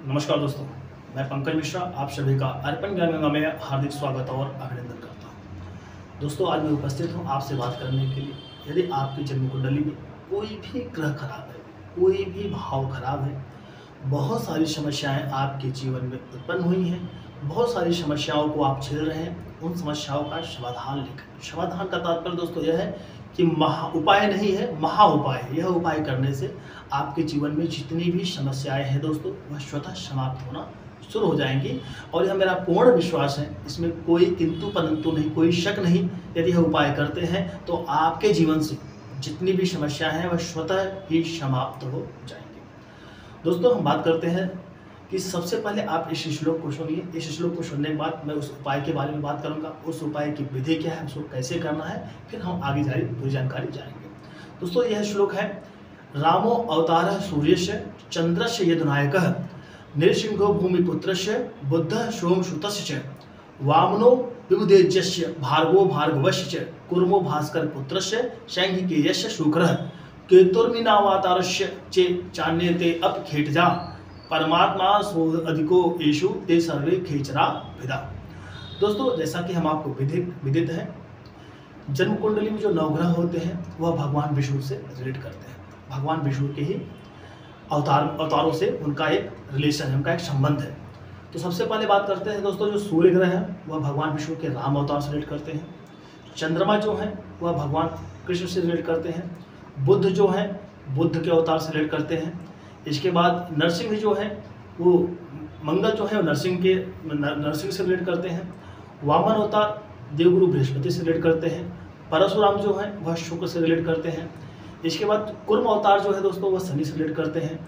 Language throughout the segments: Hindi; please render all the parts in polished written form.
नमस्कार दोस्तों, मैं पंकज मिश्रा आप सभी का अर्पण ज्ञान गंगा में हार्दिक स्वागत और अभिनंदन करता हूं। दोस्तों, आज मैं उपस्थित हूं आपसे बात करने के लिए। यदि आपकी जन्म कुंडली में कोई भी ग्रह खराब है, कोई भी भाव खराब है, बहुत सारी समस्याएं आपके जीवन में उत्पन्न हुई हैं, बहुत सारी समस्याओं को आप झेल रहे हैं, उन समस्याओं का समाधान लेकर। समाधान का तात्पर्य दोस्तों यह है कि महा उपाय नहीं है, महा उपाय है। यह उपाय करने से आपके जीवन में जितनी भी समस्याएं हैं दोस्तों, वह स्वतः समाप्त होना शुरू हो जाएंगी। और यह मेरा पूर्ण विश्वास है, इसमें कोई किंतु परंतु नहीं, कोई शक नहीं। यदि यह उपाय करते हैं तो आपके जीवन से जितनी भी समस्याएं हैं वह स्वतः ही समाप्त हो जाएंगी। दोस्तों, हम बात करते हैं कि सबसे पहले आप इस श्लोक को सुनिए। इस श्लोक को सुनने के बाद मैं उस उपाय के बारे में बात करूंगा, उस उपाय की विधि क्या है, उसको कैसे करना है, फिर हम आगे जारी पूरी जानकारी जानेंगे। दोस्तों, यह श्लोक है, रामो अवतारः सूर्यस्य चंद्रस्य यदुनायकः नृसिंहो भूमिपुत्रस्य बुद्धः सोमसुतस्य च वामनो विबुधेज्यस्य भार्गवो भार्गवस्य च कुर्मो भास्कर पुत्रस्य शैंघिकेयस्य शुक्रः केतुर्मिनावतारस्य चे चान्यते अप खेटजा परमात्मा सो अधिको येषु ते सर्वे खेचरा विदा। दोस्तों, जैसा कि हम आपको विदित है, जन्म कुंडली में जो नवग्रह होते हैं वह भगवान विष्णु से रिलेट करते हैं। भगवान विष्णु के ही अवतारों से उनका एक रिलेशन है, उनका एक संबंध है। तो सबसे पहले बात करते हैं दोस्तों, जो सूर्य ग्रह है वह भगवान विष्णु के राम अवतार से रिलेट करते हैं। चंद्रमा जो है वह भगवान कृष्ण से रिलेट करते हैं। बुध जो है बुद्ध के अवतार से रिलेट करते हैं। इसके बाद नरसिंह जो है वो मंगल जो है वो नरसिंह से रिलेट करते हैं। वामन अवतार देवगुरु बृहस्पति से रिलेट करते हैं। परशुराम जो है वह शुक्र से रिलेट करते हैं। इसके बाद कुर्म अवतार जो है दोस्तों वह शनि से रिलेट करते हैं।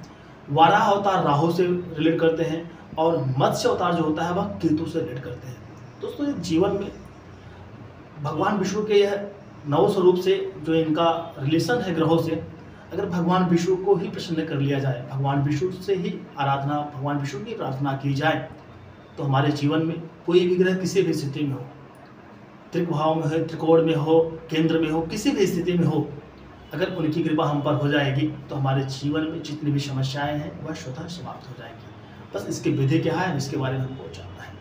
वाराह अवतार राहु से रिलेट करते हैं। और मत्स्य अवतार जो होता है वह केतु से रिलेट करते हैं। दोस्तों, ये जीवन में भगवान विष्णु के यह नौ स्वरूप से जो इनका रिलेशन है ग्रहों से, अगर भगवान विष्णु को ही प्रसन्न कर लिया जाए, भगवान विष्णु से ही आराधना, भगवान विष्णु की प्रार्थना की जाए, तो हमारे जीवन में कोई भी ग्रह किसी भी स्थिति में हो, त्रिभाव में हो, त्रिकोण में हो, केंद्र में हो, किसी भी स्थिति में हो, अगर उनकी कृपा हम पर हो जाएगी तो हमारे जीवन में जितनी भी समस्याएं हैं वह स्वतः समाप्त हो जाएंगी। बस इसकी विधि क्या है, इसके बारे में हमको जानना है।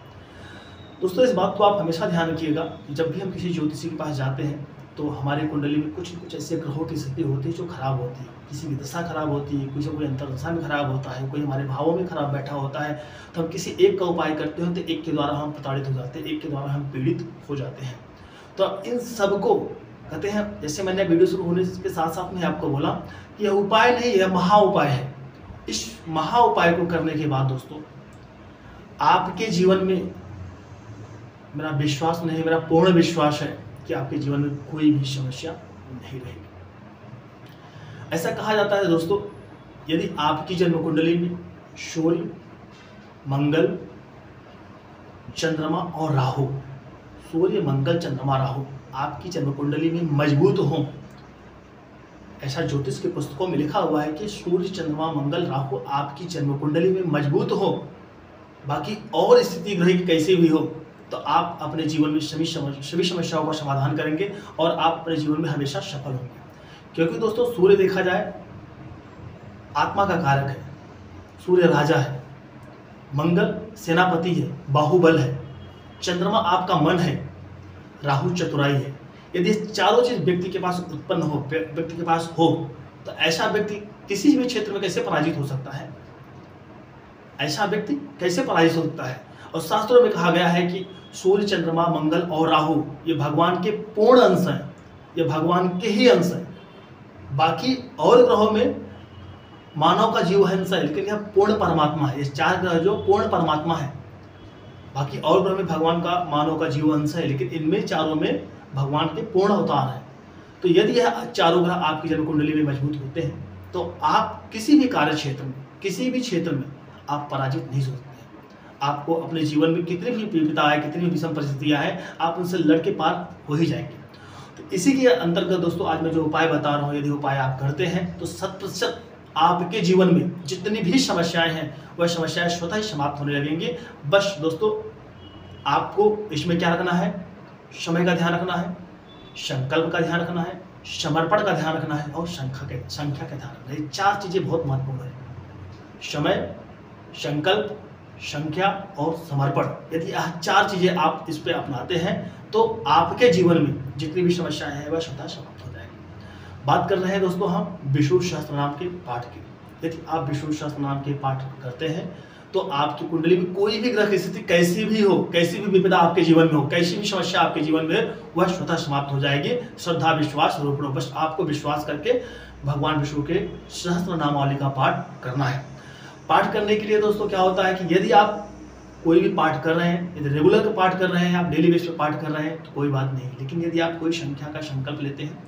दोस्तों, इस बात को आप हमेशा ध्यान रखिएगा, जब भी हम किसी ज्योतिषी के पास जाते हैं तो हमारे कुंडली में कुछ न कुछ ऐसे ग्रहों की स्थिति होती है जो खराब होती है। किसी की दशा खराब होती है, कोई अंतर्दशा में खराब होता है, कोई हमारे भावों में खराब बैठा होता है, तो हम किसी एक का उपाय करते हैं तो एक के द्वारा हम प्रताड़ित हो जाते हैं, एक के द्वारा हम पीड़ित हो जाते हैं। तो इन सबको कहते हैं, जैसे मैंने वीडियो शुरू होने के साथ साथ में आपको बोला कि यह उपाय नहीं, यह महा उपाय है। इस महा उपाय को करने के बाद दोस्तों, आपके जीवन में मेरा विश्वास नहीं, मेरा पूर्ण विश्वास है कि आपके जीवन में कोई भी समस्या नहीं रहेगी। ऐसा कहा जाता है दोस्तों, यदि आपकी जन्म कुंडली में सूर्य, मंगल, चंद्रमा और राहु, सूर्य, मंगल, चंद्रमा, राहु आपकी जन्म कुंडली में मजबूत हो, ऐसा ज्योतिष के पुस्तकों में लिखा हुआ है कि सूर्य, चंद्रमा, मंगल, राहु आपकी जन्म कुंडली में मजबूत हो, बाकी और स्थिति ग्रह की कैसी भी हो, तो आप अपने जीवन में सभी समस्याओं का समाधान करेंगे और आप अपने जीवन में हमेशा सफल होंगे। क्योंकि दोस्तों, सूर्य देखा जाए आत्मा का कारक है, सूर्य राजा है, मंगल सेनापति है, बाहुबल है, चंद्रमा आपका मन है, राहु चतुराई है। यदि चारों चीज व्यक्ति के पास उत्पन्न हो, व्यक्ति के पास हो, तो ऐसा व्यक्ति किसी भी क्षेत्र में कैसे पराजित हो सकता है? ऐसा व्यक्ति कैसे पराजित हो सकता है? और शास्त्रों में कहा गया है कि सूर्य, चंद्रमा, मंगल और राहु ये भगवान के पूर्ण अंश हैं, ये भगवान के ही अंश हैं। बाकी और ग्रहों में मानव का जीव अंश है, लेकिन यह पूर्ण परमात्मा है। ये चार ग्रह जो पूर्ण परमात्मा है, बाकी और ग्रह में भगवान का, मानव का जीव अंश है, लेकिन इनमें चारों में भगवान के पूर्ण अवतार हैं। तो यदि यह चारों ग्रह आपकी जन्म कुंडली में मजबूत होते हैं तो आप किसी भी कार्य क्षेत्र में, किसी भी क्षेत्र में आप पराजित नहीं हो सकते। आपको अपने जीवन में कितनी भी विपदा है, कितनी भी विषम परिस्थितियां हैं, आप उनसे लड़के पार हो ही जाएंगे। तो इसी के अंतर्गत दोस्तों, आज मैं जो उपाय बता रहा हूँ, यदि उपाय आप करते हैं तो 100% आपके जीवन में जितनी भी समस्याएं हैं वह समस्याएं स्वतः ही समाप्त होने लगेंगी। बस दोस्तों, आपको इसमें क्या रखना है? समय का ध्यान रखना है, संकल्प का ध्यान रखना है, समर्पण का ध्यान रखना है और संख्या का ध्यान रखना है। ये चार चीजें बहुत महत्वपूर्ण है। समय, संकल्प, संख्या और समर्पण, यदि यह 4 चीज़ें आप इस पे अपनाते हैं तो आपके जीवन में जितनी भी समस्याएं हैं वह स्वतः समाप्त हो जाएगी। बात कर रहे हैं दोस्तों हम विष्णु सहस्त्रनाम के पाठ की। यदि आप विष्णु सहस्त्रनाम के पाठ करते हैं तो आपकी कुंडली में कोई भी ग्रह की स्थिति कैसी भी हो, कैसी भी विपदा आपके जीवन में हो, कैसी भी समस्या आपके जीवन में हो, वह स्वतः समाप्त हो जाएगी। श्रद्धा विश्वास रूप बस आपको विश्वास करके भगवान विष्णु के सहस्त्र नामावली का पाठ करना है। पाठ करने के लिए दोस्तों क्या होता है कि यदि आप कोई भी पाठ कर रहे हैं, यदि रेगुलर पाठ कर रहे हैं, आप डेली बेस पे पाठ कर रहे हैं तो कोई बात नहीं, लेकिन यदि आप कोई संख्या का संकल्प लेते हैं,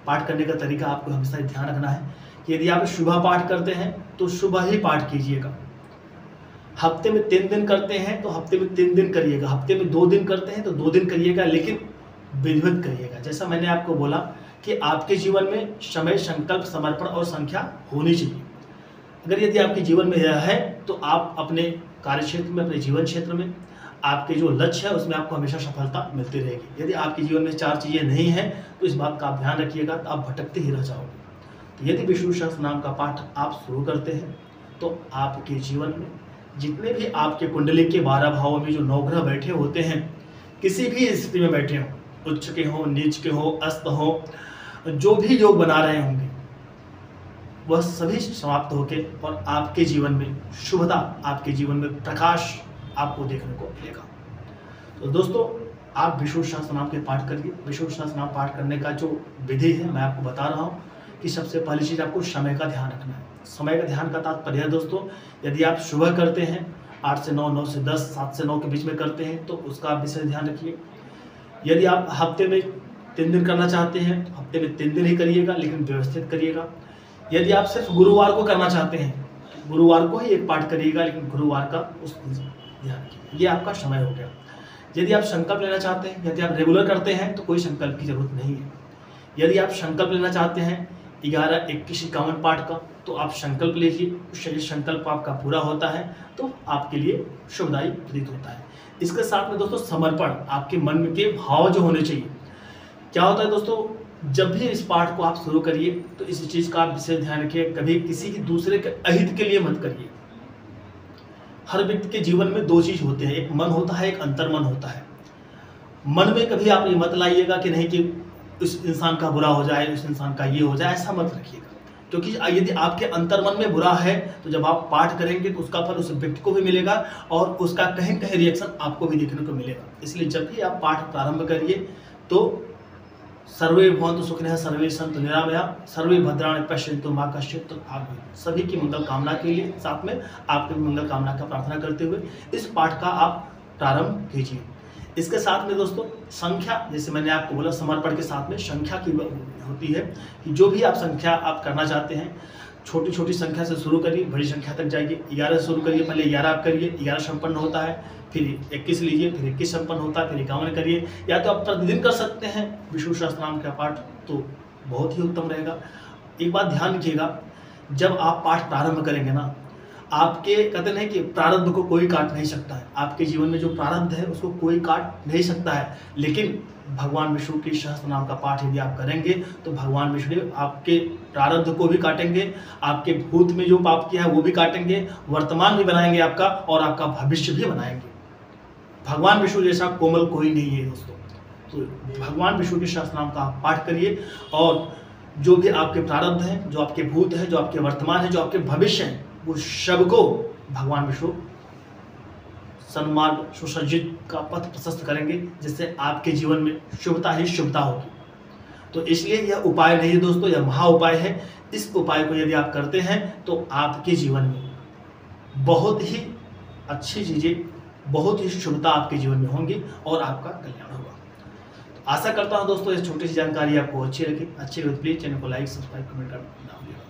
पाठ करने का तरीका आपको हमेशा ध्यान रखना है कि यदि आप सुबह पाठ करते हैं तो सुबह ही पाठ कीजिएगा। हफ्ते में 3 दिन करते हैं तो हफ्ते में 3 दिन करिएगा, हफ्ते में 2 दिन करते हैं तो 2 दिन करिएगा, लेकिन विधिवत करिएगा। जैसा मैंने आपको बोला कि आपके जीवन में समय, संकल्प, समर्पण और संख्या होनी चाहिए। अगर यदि आपके जीवन में यह है तो आप अपने कार्य क्षेत्र में, अपने जीवन क्षेत्र में, आपके जो लक्ष्य है उसमें आपको हमेशा सफलता मिलती रहेगी। यदि आपके जीवन में 4 चीज़ें नहीं हैं तो इस बात का आप ध्यान रखिएगा, तो आप भटकते ही रह जाओगे। तो यदि विष्णु सहस्त्र नाम का पाठ आप शुरू करते हैं तो आपके जीवन में जितने भी आपके कुंडली के 12 भावों में जो 9 ग्रह बैठे होते हैं, किसी भी स्थिति में बैठे हों, उच्च के हों, नीच के हों, अस्त हों, जो भी योग बना रहे होंगे वह सभी समाप्त होके और आपके जीवन में शुभता, आपके जीवन में प्रकाश आपको देखने को मिलेगा। तो दोस्तों आप विष्णु सहस्त्र नाम के पाठ करिए। विष्णु सहस्त्र नाम पाठ करने का जो विधि है मैं आपको बता रहा हूँ कि सबसे पहली चीज़ आपको समय का ध्यान रखना है। समय का ध्यान का तात्पर्य है दोस्तों, यदि आप सुबह करते हैं 8 से 9, 9 से 10, 7 से 9 के बीच में करते हैं तो उसका आप विशेष ध्यान रखिए। यदि आप हफ्ते में 3 दिन करना चाहते हैं तो हफ्ते में 3 दिन ही करिएगा, लेकिन व्यवस्थित करिएगा। यदि आप सिर्फ गुरुवार को करना चाहते हैं, गुरुवार को ही एक पाठ करिएगा, लेकिन गुरुवार का उस ध्यान रखिए। ये आपका समय हो गया। यदि आप संकल्प लेना चाहते हैं, यदि आप रेगुलर करते हैं तो कोई संकल्प की जरूरत नहीं है। यदि आप संकल्प लेना चाहते हैं 11, 21, 51 पाठ का तो आप संकल्प लीजिए। शरीर संकल्प आपका पूरा होता है तो आपके लिए शुभदायी प्रतीत होता है। इसके साथ में दोस्तों समर्पण, आपके मन के भाव जो होने चाहिए। क्या होता है दोस्तों, जब भी इस पाठ को आप शुरू करिए तो इस चीज़ का आप विशेष ध्यान रखिए, कभी किसी की दूसरे के अहित के लिए मत करिए। हर व्यक्ति के जीवन में 2 चीज़ होते हैं, एक मन होता है, एक अंतर्मन होता है। मन में कभी आप ये मत लाइएगा कि नहीं कि उस इंसान का बुरा हो जाए, उस इंसान का ये हो जाए, ऐसा मत रखिएगा। क्योंकि यदि आपके अंतर्मन में बुरा है तो जब आप पाठ करेंगे तो उसका फल उस व्यक्ति को भी मिलेगा और उसका कहीं कहीं रिएक्शन आपको भी देखने को मिलेगा। इसलिए जब भी आप पाठ प्रारंभ करिए तो सर्वे भवन्तु सुखिनः सर्वे सन्तु निरामयाः सर्वे भद्राणि पश्यन्तु मा कश्चित् दुःखभाग्। सभी की मंगल कामना के लिए साथ में आपकी मंगल कामना का प्रार्थना करते हुए इस पाठ का आप प्रारंभ कीजिए। इसके साथ में दोस्तों संख्या, जैसे मैंने आपको बोला समर्पण के साथ में संख्या की होती है कि जो भी आप संख्या आप करना चाहते हैं, छोटी छोटी संख्या से शुरू करिए, बड़ी संख्या तक जाइए। 11 से शुरू करिए, पहले 11 आप करिए, 11 संपन्न होता है, फिर 21 लीजिए, फिर 21 संपन्न होता है, फिर 51 करिए। या तो आप प्रतिदिन कर सकते हैं विष्णु सहस्त्र नाम का पाठ, तो बहुत ही उत्तम रहेगा। एक बात ध्यान रखिएगा, जब आप पाठ प्रारंभ करेंगे ना, आपके कहते हैं कि प्रारब्ध को कोई काट नहीं सकता है। आपके जीवन में जो प्रारब्ध है उसको कोई काट नहीं सकता है, लेकिन भगवान विष्णु के सहस्त्र नाम का पाठ यदि आप करेंगे तो भगवान विष्णु आपके प्रारब्ध को भी काटेंगे, आपके भूत में जो पाप किया है वो भी काटेंगे, वर्तमान भी बनाएंगे आपका और आपका भविष्य भी बनाएंगे। भगवान विष्णु जैसा कोमल कोई नहीं है दोस्तों। तो भगवान विष्णु के सहस्त्र नाम का आप पाठ करिए और जो भी आपके प्रारब्ध हैं, जो आपके भूत हैं, जो आपके वर्तमान है, जो आपके भविष्य हैं, वो सबको भगवान विष्णु सन्मार्ग सुसज्जित का पथ प्रशस्त करेंगे, जिससे आपके जीवन में शुभता ही शुभता होगी। तो इसलिए यह उपाय नहीं है दोस्तों, यह महा उपाय है। इस उपाय को यदि आप करते हैं तो आपके जीवन में बहुत ही अच्छी चीज़ें, बहुत ही शुभता आपके जीवन में होंगी और आपका कल्याण होगा। तो आशा करता हूं दोस्तों इस छोटी सी जानकारी आपको अच्छी लगी। अच्छी लगी प्लीज़ चैनल को लाइक, सब्सक्राइब, कमेंट करना ना भूलिएगा।